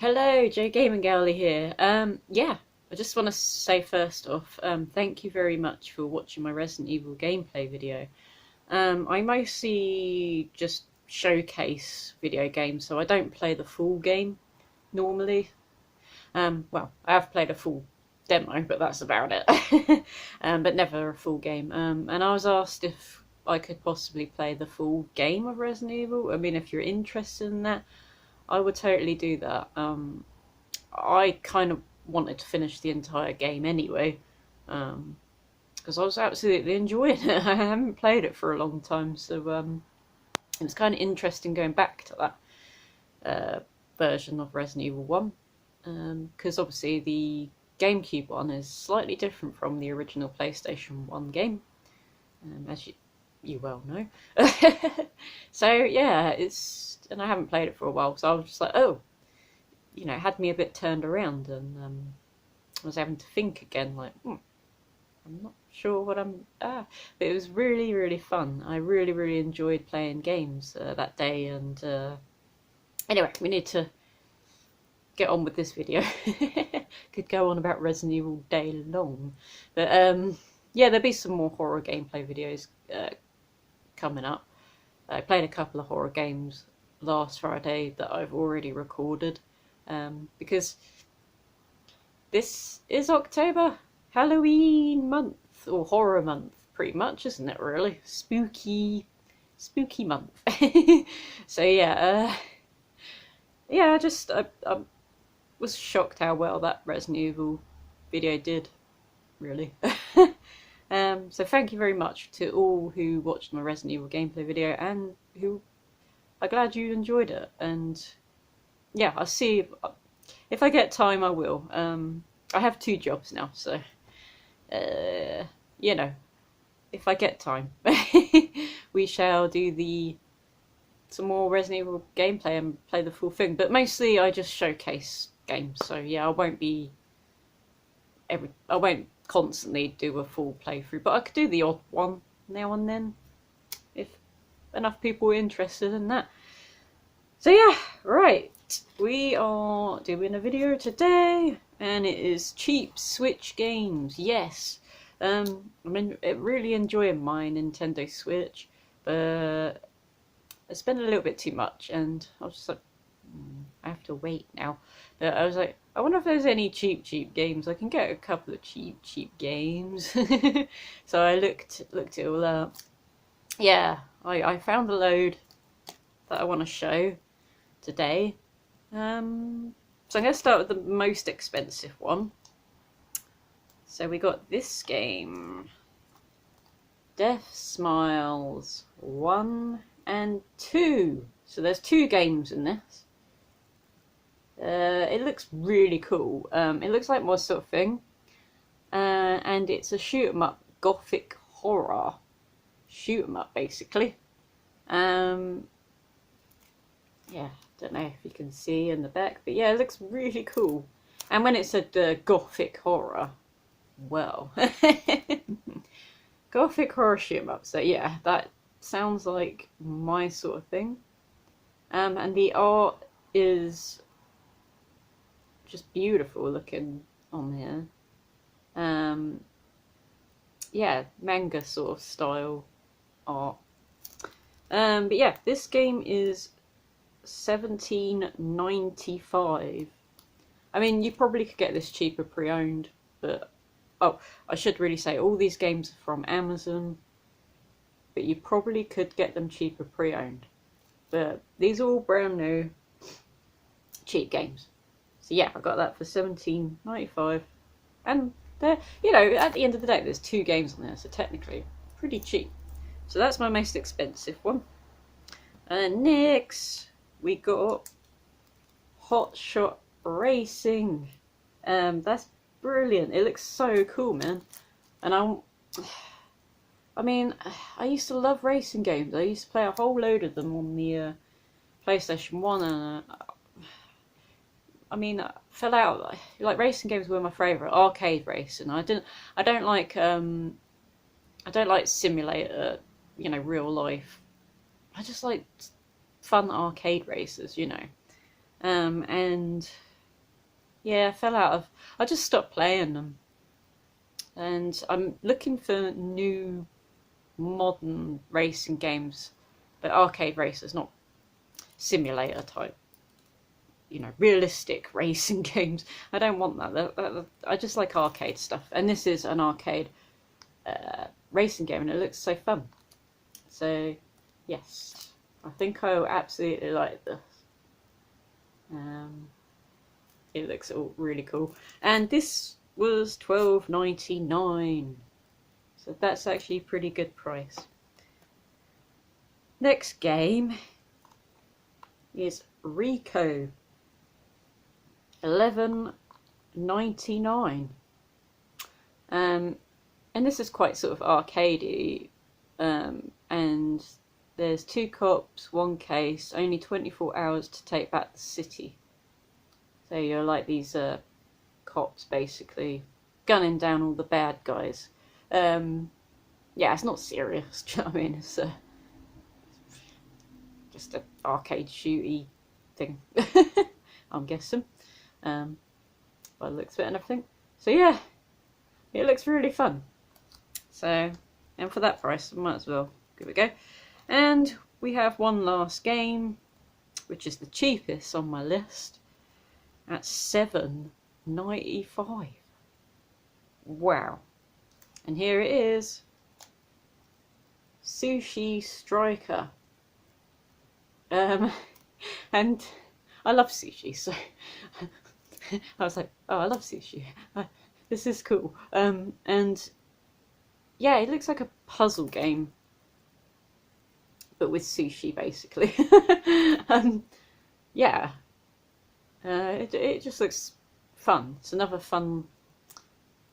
Hello, Joe Gaming Galley here. Yeah, I just want to say first off, thank you very much for watching my Resident Evil gameplay video. I mostly just showcase video games, so I don't play the full game normally. Well, I have played a full demo, but that's about it. But never a full game. And I was asked if I could possibly play the full game of Resident Evil. I mean, if you're interested in that, I would totally do that. I kind of wanted to finish the entire game anyway, because I was absolutely enjoying it. I haven't played it for a long time, so it was kind of interesting going back to that version of Resident Evil 1, because obviously the GameCube one is slightly different from the original PlayStation 1 game, as you well know. So yeah, and I haven't played it for a while, so I was just like, oh, it had me a bit turned around, and I was having to think again, like, I'm not sure what but it was really, really fun. I really, really enjoyed playing games that day, and anyway, we need to get on with this video. Could go on about Resident Evil day long, but yeah, there'll be some more horror gameplay videos coming up. I played a couple of horror games last Friday that I've already recorded, because this is October, Halloween month, or horror month, pretty much, isn't it, really? Spooky month. So yeah, I was shocked how well that Resident Evil video did, really. So thank you very much to all who watched my Resident Evil gameplay video, and who I'm glad you enjoyed it. And yeah, I'll see if I get time, I will. I have 2 jobs now, so if I get time, we shall do some more Resident Evil gameplay and play the full thing. But mostly I just showcase games, so yeah, I won't constantly do a full playthrough, but I could do the odd one now and then if enough people are interested in that. So yeah, right, we are doing a video today, and it is cheap Switch games. Yes, I'm really enjoying my Nintendo Switch, but I spent a little bit too much, and I was just like, I have to wait now. But I was like, I wonder if there's any cheap games. I can get a couple of cheap games. So I looked it all up. Yeah, I found a load that I want to show today. So I'm going to start with the most expensive one. So we got this game, Death Smiles 1 and 2. So there's 2 games in this. It looks really cool. It looks like my sort of thing. And it's a shoot 'em up gothic horror. Shoot 'em up, basically. Yeah, don't know if you can see in the back, but yeah, it looks really cool. And when it said gothic horror, well, gothic horror shoot 'em up. So yeah, that sounds like my sort of thing. And the art is just beautiful looking on here. Yeah, manga sort of style art. But yeah, this game is $17.95. I mean, you probably could get this cheaper pre-owned, but oh, I should really say all these games are from Amazon, but you probably could get them cheaper pre-owned. But these are all brand new cheap games. So yeah, I got that for $17.95, and they're, at the end of the day, there's 2 games on there, so technically pretty cheap. So that's my most expensive one. And next we got Hot Shot Racing. That's brilliant. It looks so cool, man. And I mean, I used to love racing games. I used to play a whole load of them on the PlayStation 1, and I mean, I fell out. Like, racing games were my favourite. Arcade racing. I don't like simulator, real life. I just like fun arcade races, and yeah, I fell out of. I just stopped playing them, and I'm looking for new modern racing games, but arcade races, not simulator type. You know, realistic racing games. I don't want that. I just like arcade stuff, and this is an arcade racing game, and it looks so fun. So, yes, I think I will absolutely like this. Um, it looks all really cool, and this was $12.99, so that's actually a pretty good price. Next game is Rico, $11.99. And this is quite sort of arcadey, and there's 2 cops, 1 case, only 24 hours to take back the city. So you're like these cops basically gunning down all the bad guys. Yeah, it's not serious. Do you know what I mean? It's just an arcade shooty thing. I'm guessing. By the looks of it and everything. So yeah, it looks really fun. So, and for that price, I might as well give it a go. And we have one last game, which is the cheapest on my list, at $7.95. Wow. And here it is. Sushi Striker. And I love sushi, so I was like, oh, I love sushi. This is cool. And yeah, it looks like a puzzle game, but with sushi, basically. Yeah, it just looks fun. It's another fun,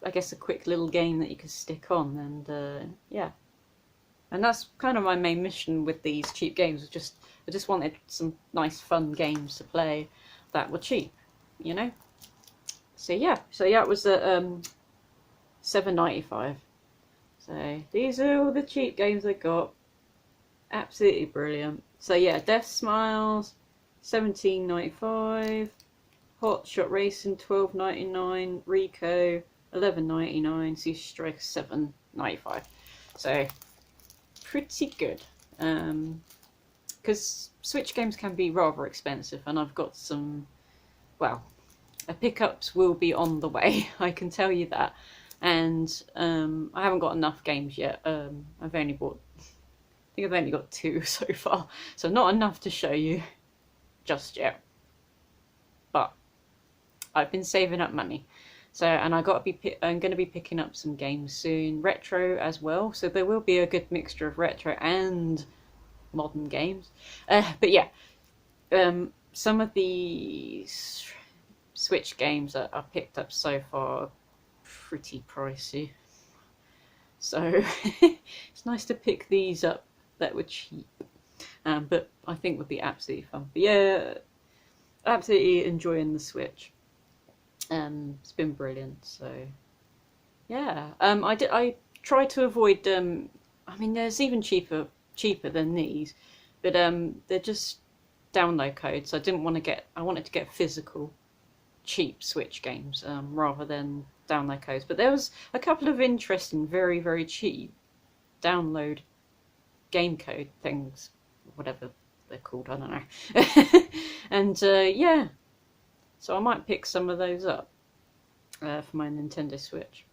I guess, a quick little game that you can stick on, and yeah. And that's kind of my main mission with these cheap games. I just wanted some nice, fun games to play that were cheap, you know. So yeah, it was at $7.95. So these are all the cheap games I got. Absolutely brilliant. So yeah, Death Smiles, $17.95. Hot Shot Racing, $12.99. Rico, $11.99. Sushi Strike, $7.95. So pretty good. Because Switch games can be rather expensive, and I've got some. Well, pickups will be on the way. I can tell you that. And I haven't got enough games yet. I think I've only got 2 so far, so not enough to show you just yet. But I've been saving up money, so and I'm going to be picking up some games soon, retro as well. So there will be a good mixture of retro and modern games. But yeah, some of the Switch games that I've picked up so far are pretty pricey. So it's nice to pick these up that were cheap, but I think would be absolutely fun. But yeah, absolutely enjoying the Switch. It's been brilliant. So yeah, I try to avoid. I mean, there's even cheaper than these, but they're just download codes. I didn't want to get. I wanted to get physical, cheap Switch games rather than download codes. But there was a couple of interesting, very, very cheap download game code things, whatever they're called, I don't know. And yeah, so I might pick some of those up for my Nintendo Switch.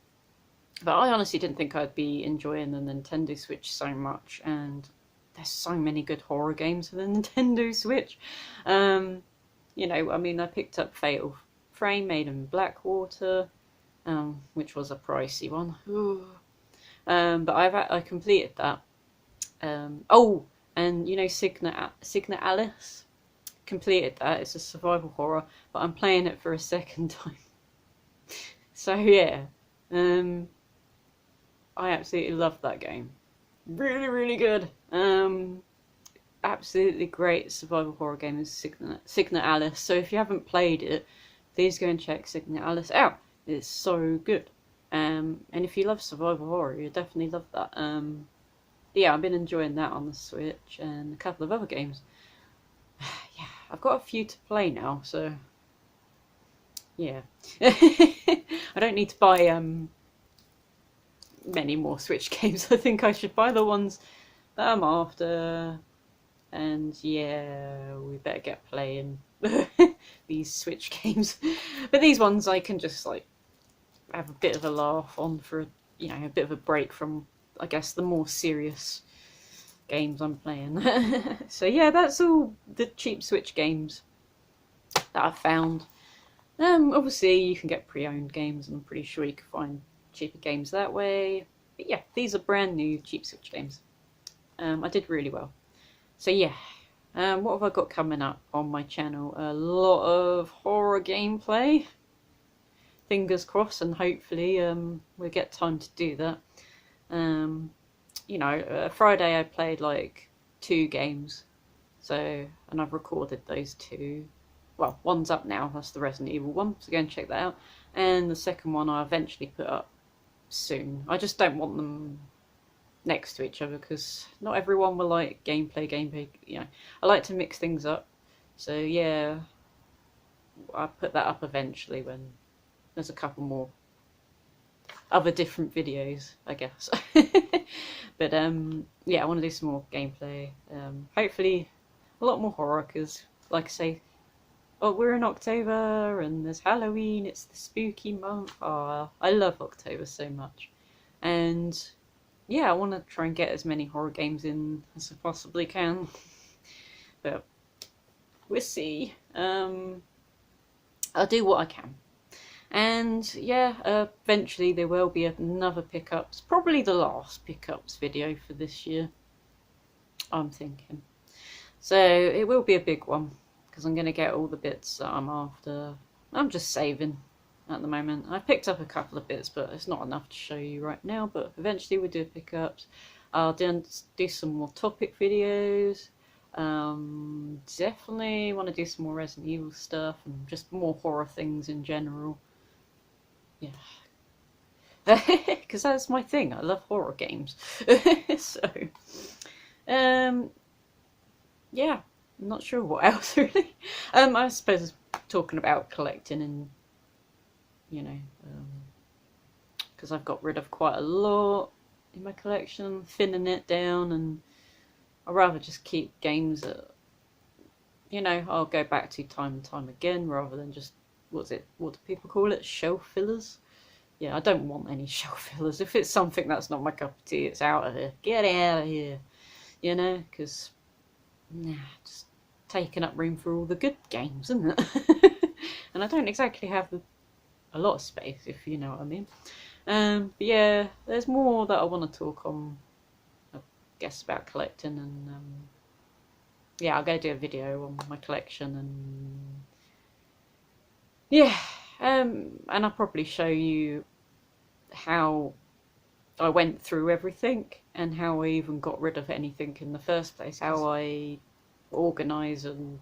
But I honestly didn't think I'd be enjoying the Nintendo Switch so much, and there's so many good horror games for the Nintendo Switch. You know, I mean, I picked up Fatal Frame, Made in Blackwater, which was a pricey one. But I completed that. Oh, and you know Signa Alice? Completed that. It's a survival horror, but I'm playing it for a second time. So yeah, I absolutely love that game. Really, really good. Absolutely great survival horror game is Signa Alice. So if you haven't played it, please go and check Signa Alice out. It's so good. And if you love survival horror, you'll definitely love that. Yeah, I've been enjoying that on the Switch and a couple of other games. Yeah, I've got a few to play now, so yeah. I don't need to buy many more Switch games. I think I should buy the ones that I'm after. And yeah, we better get playing these Switch games. But these ones I can just like have a bit of a laugh on for, you know, a bit of a break from, I guess, the more serious games I'm playing. So yeah, that's all the cheap Switch games that I've found. Obviously you can get pre-owned games, and I'm pretty sure you can find cheaper games that way. But yeah, these are brand new cheap Switch games. I did really well. So yeah, what have I got coming up on my channel? A lot of horror gameplay. Fingers crossed, and hopefully we'll get time to do that. You know, Friday I played like 2 games, so, and I've recorded those 2. Well, one's up now, that's the Resident Evil one, so go and check that out. And the second one I'll eventually put up soon. I just don't want them next to each other because not everyone will like gameplay, you know. I like to mix things up. So yeah, I'll put that up eventually when there's a couple more other different videos, I guess. But yeah, I want to do some more gameplay. Hopefully a lot more horror because, like I say, oh, we're in October and there's Halloween, it's the spooky month. Oh, I love October so much. And yeah, I want to try and get as many horror games in as I possibly can. But we'll see. I'll do what I can. And yeah, eventually there will be another pickups, probably the last pickups video for this year, I'm thinking. So it will be a big one, because I'm going to get all the bits that I'm after. I'm just saving at the moment. I picked up a couple of bits, but it's not enough to show you right now, but eventually we'll do pickups. I'll do some more topic videos. Definitely want to do some more Resident Evil stuff, and just more horror things in general. Yeah, because that's my thing. I love horror games. So, yeah, I'm not sure what else really. I suppose talking about collecting, and you know, because I've got rid of quite a lot in my collection, thinning it down, and I'd rather just keep games that, you know, I'll go back to time and time again, rather than just, what do people call it, shelf fillers? Yeah, I don't want any shelf fillers. If it's something that's not my cup of tea, it's out of here. Get out of here. You know, because, nah, just taking up room for all the good games, isn't it? And I don't exactly have a lot of space, if you know what I mean. But yeah, there's more that I want to talk on, I guess, about collecting, and yeah, I'll go do a video on my collection, and yeah, and I'll probably show you how I went through everything and how I even got rid of anything in the first place, how I organise and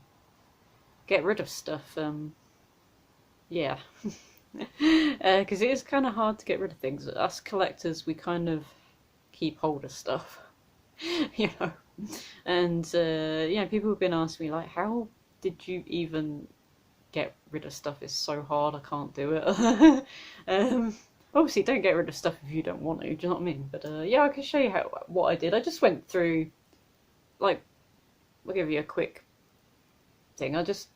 get rid of stuff. Yeah, because it is kind of hard to get rid of things. Us collectors, we kind of keep hold of stuff, you know. And you know, people have been asking me like, how did you even get rid of stuff? It's so hard, I can't do it. Obviously don't get rid of stuff if you don't want to, do you know what I mean? But yeah, I can show you what I did. I just went through, like, I'll give you a quick thing. I just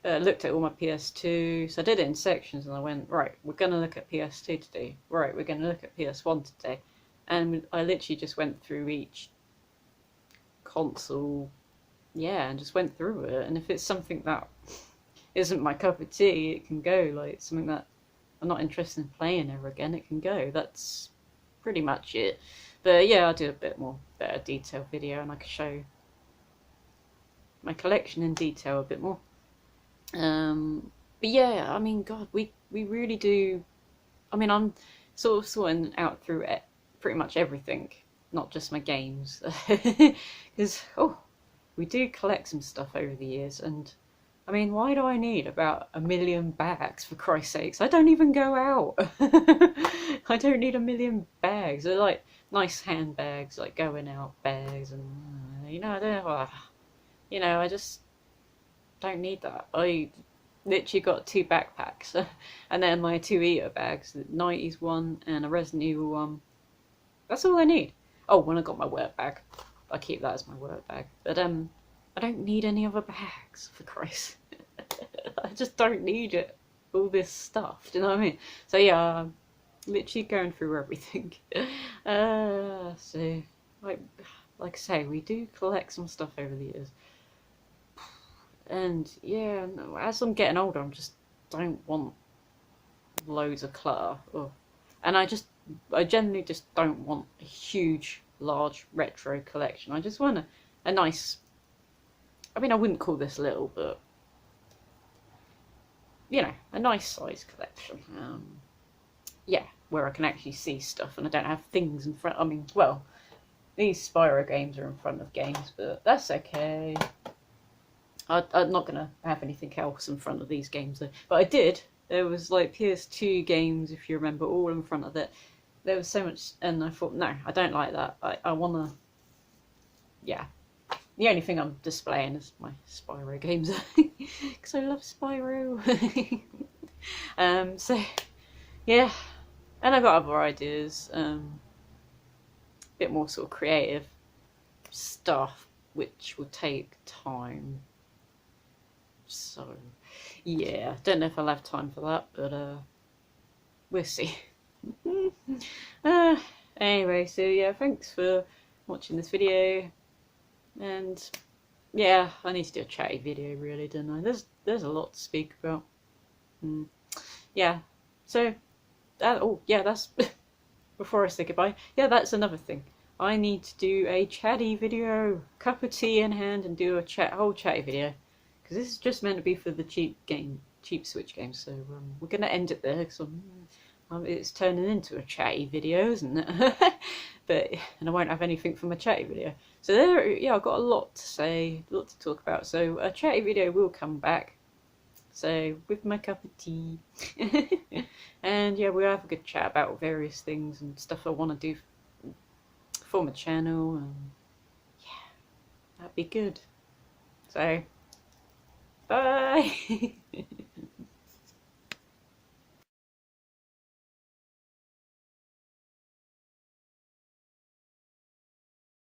looked at all my PS2, so I did it in sections, and I went, right, we're going to look at PS2 today, right, we're going to look at PS1 today, and I literally just went through each console, yeah, and just went through it. And if it's something that isn't my cup of tea, it can go. Like something that I'm not interested in playing ever again, it can go. That's pretty much it. But yeah, I'll do a bit more better detailed video, and I can show my collection in detail a bit more. But yeah, I mean, God, we really do. I mean, I'm sort of sorting out through pretty much everything, not just my games, because we do collect some stuff over the years. And I mean, why do I need about 1 million bags, for Christ's sakes? I don't even go out. I don't need 1 million bags. They're like nice handbags, like going out bags, and you know, I just don't need that. literally got 2 backpacks and then my 2 eater bags, the 90s one and a Resident Evil one. That's all I need. Oh, when I got my work bag, I keep that as my work bag. But I don't need any other bags, for Christ. I just don't need it. All this stuff, do you know what I mean? So yeah, I'm literally going through everything. So like I say, we do collect some stuff over the years. And yeah, no, as I'm getting older, I just don't want loads of clutter. Ugh. And I generally just don't want a huge, large retro collection. I just want a nice, I mean, I wouldn't call this little, but, you know, a nice size collection. Yeah, where I can actually see stuff and I don't have things in front. I mean, well, these Spyro games are in front of games, but that's okay. I'm not going to have anything else in front of these games though. But I did. There was like PS2 games, if you remember, all in front of it. There was so much, and I thought, no, I don't like that. I want to, yeah. The only thing I'm displaying is my Spyro games, because I love Spyro. So, yeah. And I've got other ideas, a bit more sort of creative stuff, which will take time. So, yeah, don't know if I'll have time for that, but we'll see. Anyway, so yeah, thanks for watching this video, and yeah, I need to do a chatty video really, don't I? There's a lot to speak about. Yeah, so oh yeah, that's before I say goodbye. Yeah, that's another thing. I need to do a chatty video, cup of tea in hand, and do a whole chatty video. Because this is just meant to be for the cheap Switch game, so we're going to end it there, because it's turning into a chatty video, isn't it? And I won't have anything for my chatty video. So there, yeah, I've got a lot to say, a lot to talk about, so a chatty video will come back, so with my cup of tea. And yeah, we'll have a good chat about various things and stuff I want to do for my channel, and yeah, that'd be good. So, bye!